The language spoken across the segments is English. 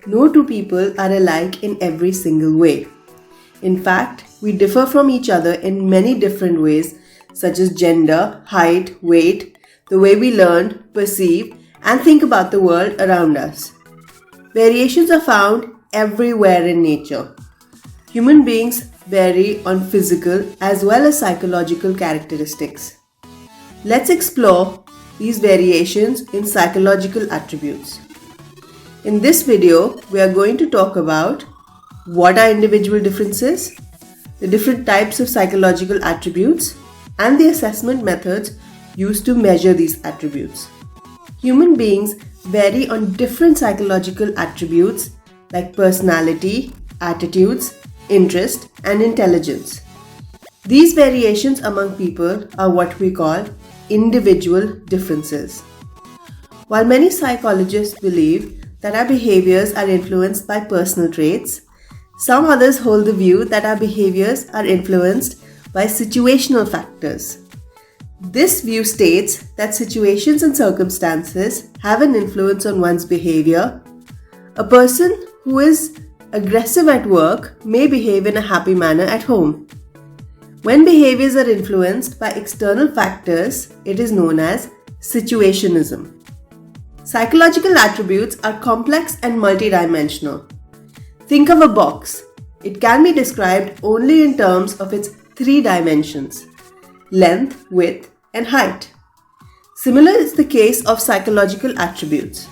no two people are alike in every single way. In fact, we differ from each other in many different ways, such as gender, height, weight, the way we learn, perceive, and think about the world around us. Variations are found everywhere in nature. Human beings vary on physical as well as psychological characteristics. Let's explore these variations in psychological attributes. In this video, we are going to talk about what are individual differences, the different types of psychological attributes, and the assessment methods used to measure these attributes. Human beings vary on different psychological attributes like personality, attitudes, interest, and intelligence. These variations among people are what we call individual differences. While many psychologists believe that our behaviors are influenced by personal traits, some others hold the view that our behaviors are influenced by situational factors. This view states that situations and circumstances have an influence on one's behavior. A person who is aggressive at work may behave in a happy manner at home. When behaviors are influenced by external factors, it is known as situationism. Psychological attributes are complex and multidimensional. Think of a box. It can be described only in terms of its three dimensions: length, width, and height. Similar is the case of psychological attributes.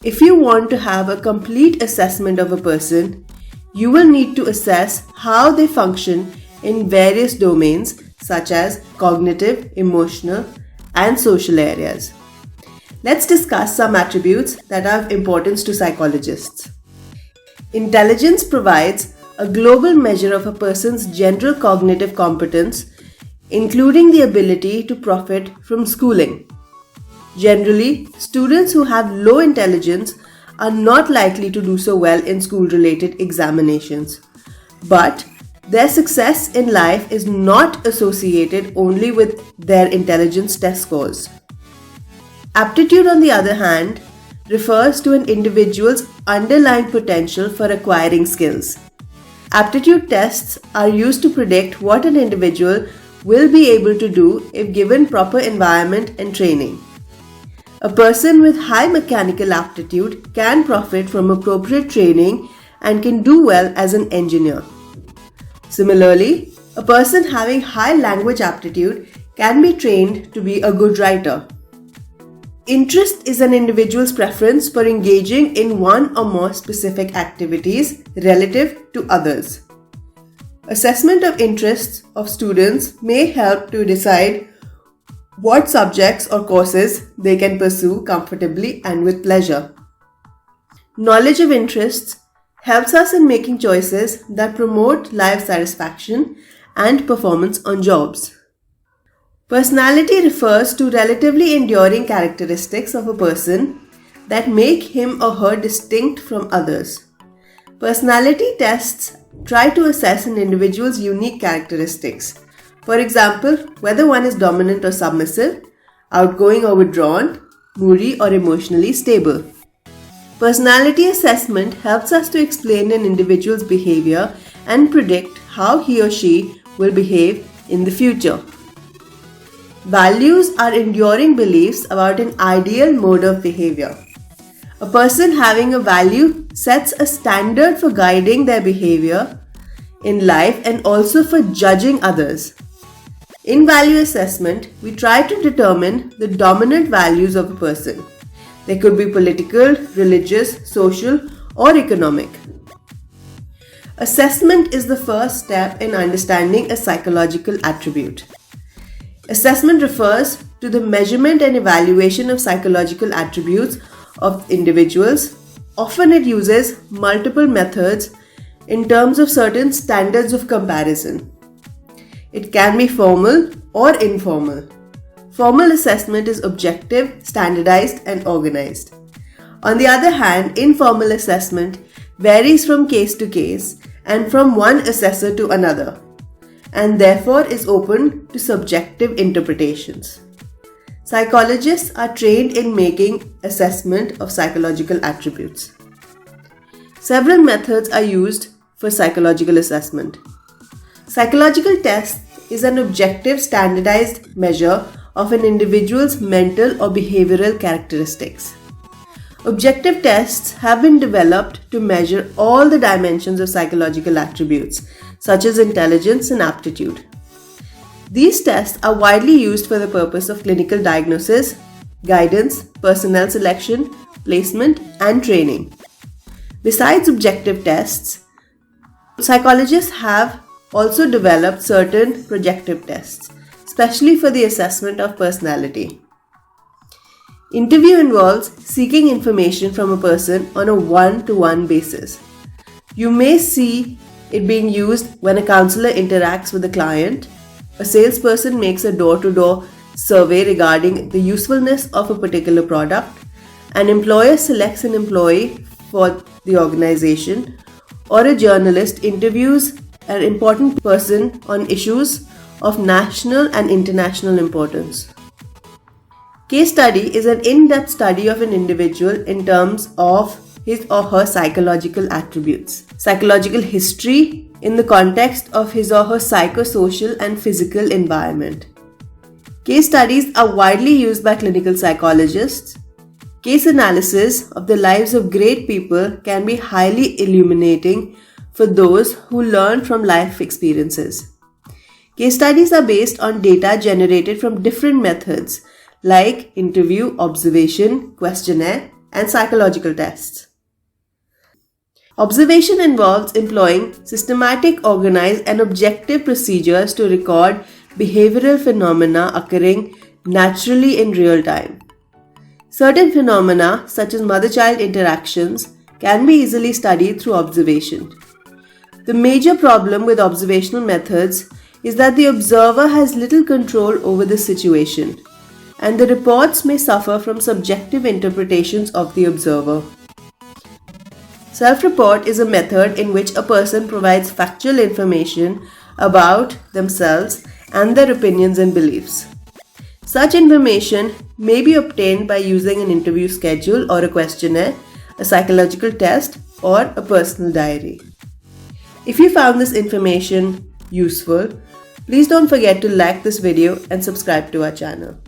If you want to have a complete assessment of a person, you will need to assess how they function in various domains such as cognitive, emotional, and social areas. Let's discuss some attributes that are of importance to psychologists. Intelligence provides a global measure of a person's general cognitive competence, including the ability to profit from schooling. Generally, students who have low intelligence are not likely to do so well in school-related examinations. But their success in life is not associated only with their intelligence test scores. Aptitude, on the other hand, refers to an individual's underlying potential for acquiring skills. Aptitude tests are used to predict what an individual will be able to do if given proper environment and training. A person with high mechanical aptitude can profit from appropriate training and can do well as an engineer. Similarly, a person having high language aptitude can be trained to be a good writer. Interest is an individual's preference for engaging in one or more specific activities relative to others. Assessment of interests of students may help to decide what subjects or courses they can pursue comfortably and with pleasure. Knowledge of interests helps us in making choices that promote life satisfaction and performance on jobs. Personality refers to relatively enduring characteristics of a person that make him or her distinct from others. Personality tests try to assess an individual's unique characteristics. For example, whether one is dominant or submissive, outgoing or withdrawn, moody or emotionally stable. Personality assessment helps us to explain an individual's behavior and predict how he or she will behave in the future. Values are enduring beliefs about an ideal mode of behavior. A person having a value sets a standard for guiding their behavior in life and also for judging others. In value assessment, we try to determine the dominant values of a person. They could be political, religious, social, or economic. Assessment is the first step in understanding a psychological attribute. Assessment refers to the measurement and evaluation of psychological attributes of individuals. Often it uses multiple methods in terms of certain standards of comparison. It can be formal or informal. Formal assessment is objective, standardized, and organized. On the other hand, informal assessment varies from case to case and from one assessor to another, and therefore is open to subjective interpretations. Psychologists are trained in making assessment of psychological attributes. Several methods are used for psychological assessment. Psychological test is an objective standardized measure of an individual's mental or behavioral characteristics. Objective tests have been developed to measure all the dimensions of psychological attributes, such as intelligence and aptitude. These tests are widely used for the purpose of clinical diagnosis, guidance, personnel selection, placement, and training. Besides objective tests, psychologists have also developed certain projective tests, especially for the assessment of personality. Interview involves seeking information from a person on a one-to-one basis. You may see it being used when a counselor interacts with a client, a salesperson makes a door-to-door survey regarding the usefulness of a particular product, an employer selects an employee for the organization, or a journalist interviews an important person on issues of national and international importance. Case study is an in-depth study of an individual in terms of his or her psychological attributes, psychological history in the context of his or her psychosocial and physical environment. Case studies are widely used by clinical psychologists. Case analysis of the lives of great people can be highly illuminating for those who learn from life experiences. Case studies are based on data generated from different methods like interview, observation, questionnaire, and psychological tests. Observation involves employing systematic, organized, and objective procedures to record behavioral phenomena occurring naturally in real time. Certain phenomena, such as mother-child interactions, can be easily studied through observation. The major problem with observational methods is that the observer has little control over the situation, and the reports may suffer from subjective interpretations of the observer. Self-report is a method in which a person provides factual information about themselves and their opinions and beliefs. Such information may be obtained by using an interview schedule or a questionnaire, a psychological test, or a personal diary. If you found this information useful, please don't forget to like this video and subscribe to our channel.